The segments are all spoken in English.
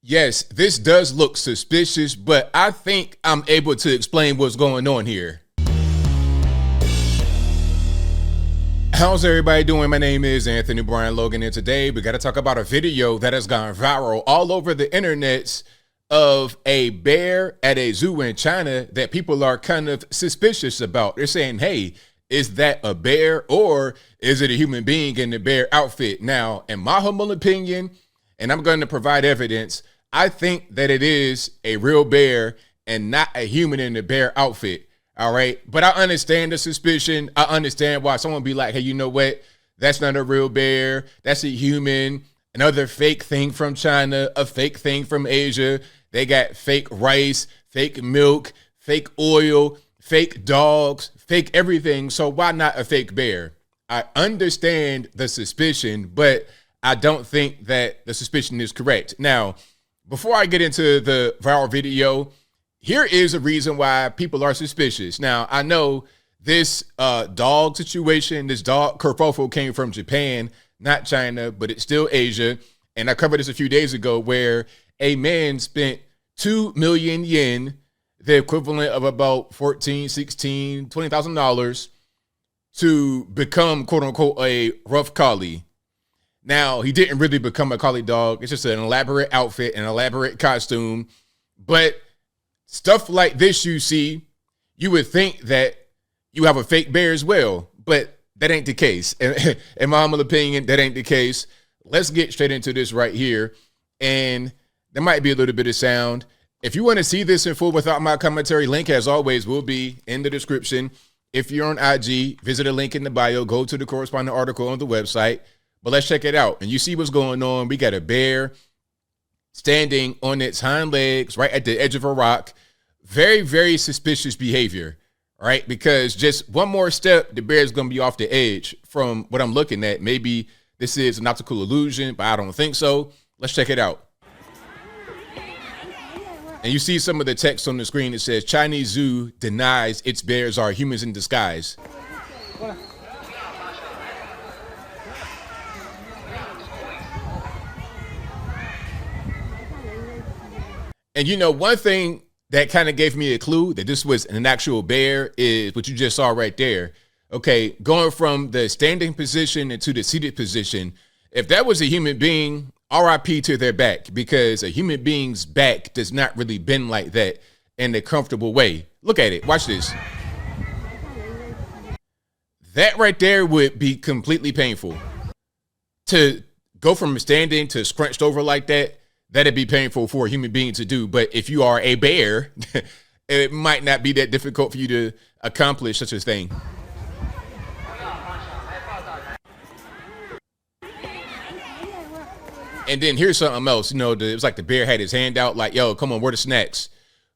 Yes, this does look suspicious, but I think I'm able to explain what's going on here. How's everybody doing? My name is Anthony Brian Logan, and today we got to talk about a video that has gone viral all over the internets of a bear at a zoo in China that people are kind of suspicious about. They're saying, hey, is that a bear or is it a human being in the bear outfit? Now, in my humble opinion, and I'm going to provide evidence, I think that it is a real bear and not a human in the bear outfit. All right. But I understand the suspicion. I understand why someone be like, hey, you know what? That's not a real bear. That's a human. Another fake thing from China, a fake thing from Asia. They got fake rice, fake milk, fake oil, fake dogs, fake everything. So why not a fake bear? I understand the suspicion, but I don't think that the suspicion is correct. Now, before I get into the viral video, here is a reason why people are suspicious. Now, I know this dog situation, this dog kerfuffle came from Japan, not China, but it's still Asia. And I covered this a few days ago where a man spent 2 million yen, the equivalent of about $14,000, $16,000, $20,000 to become, quote unquote, a rough collie. Now, he didn't really become a collie dog. It's just an elaborate outfit, an elaborate costume. But stuff like this you see, you would think that you have a fake bear as well, but that ain't the case. In my humble opinion, that ain't the case. Let's get straight into this right here. And there might be a little bit of sound. If you want to see this in full without my commentary, link as always will be in the description. If you're on IG, visit a link in the bio, go to the corresponding article on the website. But let's check it out. And you see what's going on. We got a bear standing on its hind legs right at the edge of a rock. Very, very suspicious behavior, right? Because just one more step, the bear is going to be off the edge from what I'm looking at. Maybe this is an optical illusion, but I don't think so. Let's check it out. And you see some of the text on the screen. It says Chinese zoo denies its bears are humans in disguise. And you know, one thing that kind of gave me a clue that this was an actual bear is what you just saw right there. Okay, going from the standing position into the seated position. If that was a human being, RIP to their back, because a human being's back does not really bend like that in a comfortable way. Look at it. Watch this. That right there would be completely painful. To go from standing to scrunched over like that, that'd be painful for a human being to do. But if you are a bear, it might not be that difficult for you to accomplish such a thing. And then here's something else. You know, it was like the bear had his hand out like, yo, come on, where the snacks?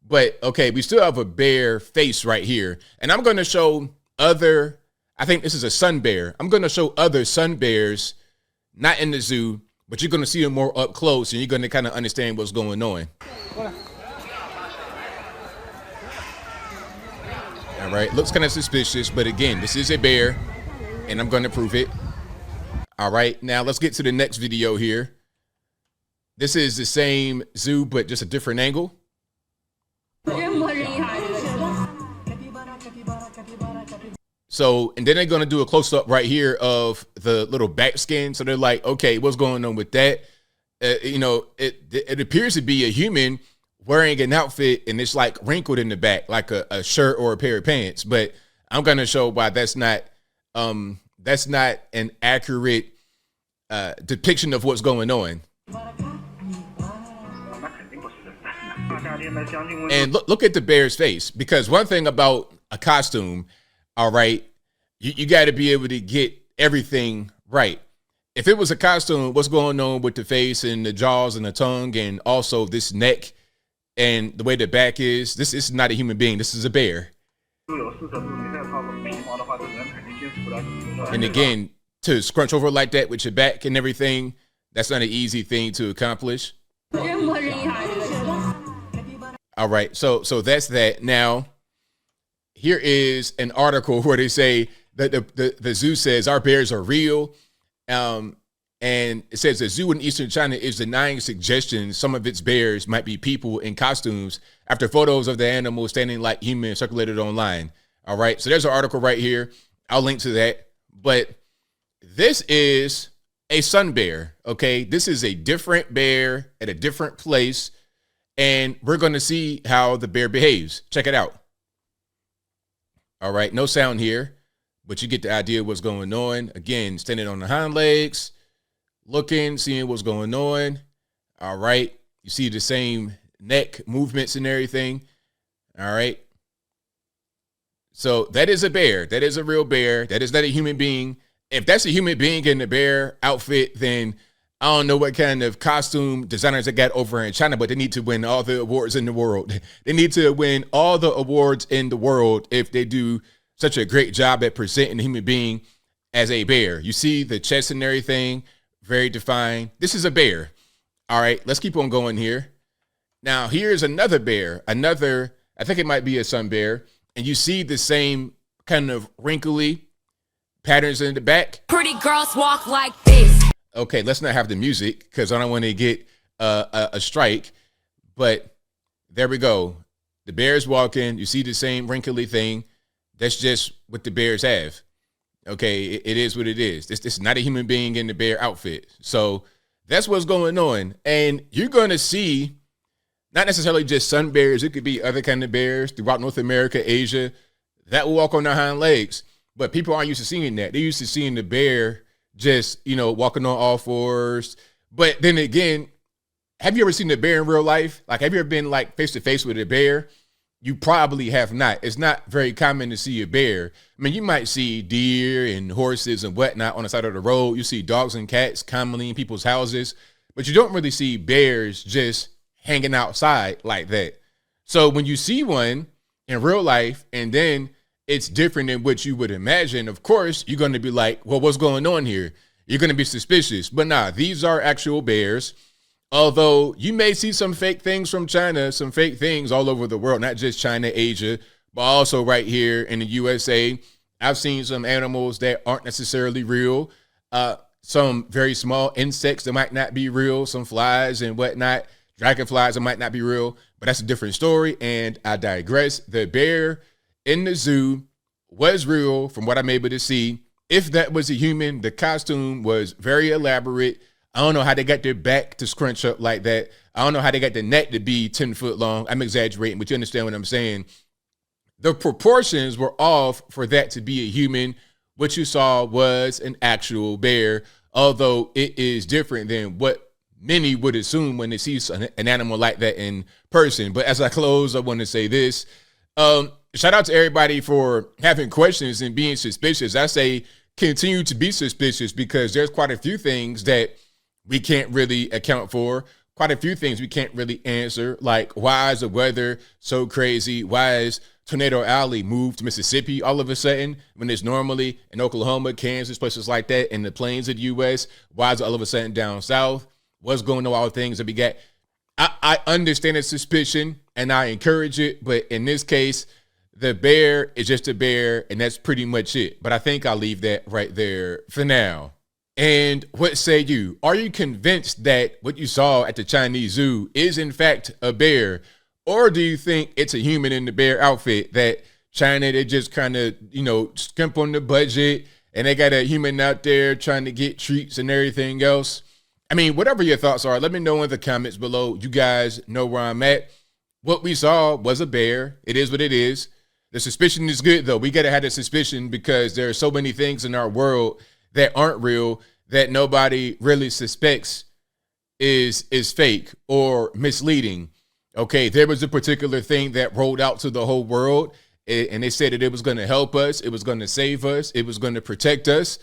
But, okay, we still have a bear face right here. And I'm going to show other, I think this is a sun bear. I'm going to show other sun bears, not in the zoo, but you're going to see them more up close, and you're going to kind of understand what's going on. All right, looks kind of suspicious, but again, this is a bear, and I'm going to prove it. All right, now let's get to the next video here. This is the same zoo, but just a different angle. So, and then they're going to do a close-up right here of the little back skin. So they're like, okay, what's going on with that? You know, it appears to be a human wearing an outfit, and it's like wrinkled in the back, like a shirt or a pair of pants. But I'm going to show why that's not an accurate depiction of what's going on. And look at the bear's face, because one thing about a costume, all right, you got to be able to get everything right. If it was a costume, what's going on with the face and the jaws and the tongue and also this neck and the way the back is? This is not a human being. This is a bear. And again, to scrunch over like that with your back and everything, that's not an easy thing to accomplish. All right, so that's that. Now, here is an article where they say that the zoo says our bears are real. And it says the zoo in eastern China is denying suggestions some of its bears might be people in costumes after photos of the animals standing like humans circulated online. All right, so there's an article right here. I'll link to that. But this is a sun bear, okay? This is a different bear at a different place, and we're going to see how the bear behaves. Check it out. All right, no sound here, but you get the idea of what's going on. Again, standing on the hind legs, looking, seeing what's going on. All right, you see the same neck movements and everything. All right. So that is a bear. That is a real bear. That is not a human being. If that's a human being in the bear outfit, then I don't know what kind of costume designers they got over in China, but they need to win all the awards in the world. They need to win all the awards in the world if they do such a great job at presenting a human being as a bear. You see the chest and everything, very defined. This is a bear. All right, let's keep on going here. Now, here's another bear, I think it might be a sun bear. And you see the same kind of wrinkly patterns in the back. Pretty girls walk like this. Okay, let's not have the music because I don't want to get a strike. But there we go. The bear's walking. You see the same wrinkly thing. That's just what the bears have. Okay, it is what it is. This is not a human being in the bear outfit. So that's what's going on. And you're going to see not necessarily just sun bears. It could be other kind of bears throughout North America, Asia, that will walk on their hind legs. But people aren't used to seeing that. They're used to seeing the bear just, walking on all fours. But then again, have you ever seen a bear in real life? Like, have you ever been like face to face with a bear? You probably have not. It's not very common to see a bear. I mean, you might see deer and horses and whatnot on the side of the road. You see dogs and cats commonly in people's houses, but you don't really see bears just hanging outside like that. So when you see one in real life and then it's different than what you would imagine, of course, you're going to be like, well, what's going on here? You're going to be suspicious. But nah, these are actual bears. Although you may see some fake things from China, some fake things all over the world, not just China, Asia, but also right here in the USA. I've seen some animals that aren't necessarily real. Some very small insects that might not be real, some flies and whatnot. Dragonflies that might not be real, but that's a different story, and I digress. The bear in the zoo was real from what I'm able to see. If that was a human, the costume was very elaborate. I don't know how they got their back to scrunch up like that. I don't know how they got the neck to be 10 foot long. I'm exaggerating, but you understand what I'm saying. The proportions were off for that to be a human. What you saw was an actual bear, although it is different than what many would assume when they see an animal like that in person. But as I close, I want to say this. Shout out to everybody for having questions and being suspicious. I say continue to be suspicious because there's quite a few things that we can't really account for. Quite a few things we can't really answer. Like, why is the weather so crazy? Why is Tornado Alley moved to Mississippi all of a sudden when it's normally in Oklahoma, Kansas, places like that, in the plains of the U.S.? Why is it all of a sudden down south? What's going on, all the things that we got? I understand the suspicion and I encourage it, but in this case, the bear is just a bear and that's pretty much it. But I think I'll leave that right there for now. And what say you? Are you convinced that what you saw at the Chinese zoo is in fact a bear? Or do you think it's a human in the bear outfit that China, they just kind of, skimp on the budget and they got a human out there trying to get treats and everything else? I mean, whatever your thoughts are, let me know in the comments below. You guys know where I'm at. What we saw was a bear. It is what it is. The suspicion is good, though. We got to have the suspicion because there are so many things in our world that aren't real that nobody really suspects is fake or misleading. Okay, there was a particular thing that rolled out to the whole world, and they said that it was going to help us. It was going to save us. It was going to protect us.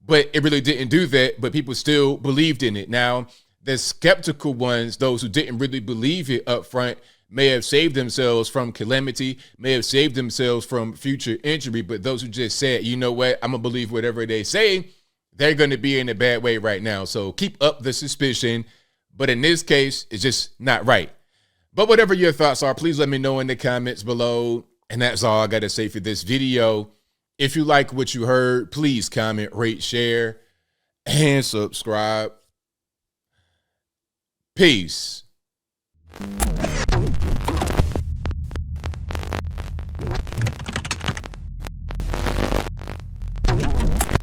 But it really didn't do that, but people still believed in it. Now, the skeptical ones, those who didn't really believe it up front, may have saved themselves from calamity, may have saved themselves from future injury. But those who just said, you know what, I'm going to believe whatever they say, they're going to be in a bad way right now. So keep up the suspicion. But in this case, it's just not right. But whatever your thoughts are, please let me know in the comments below. And that's all I got to say for this video. If you like what you heard, please comment, rate, share. and subscribe. Peace.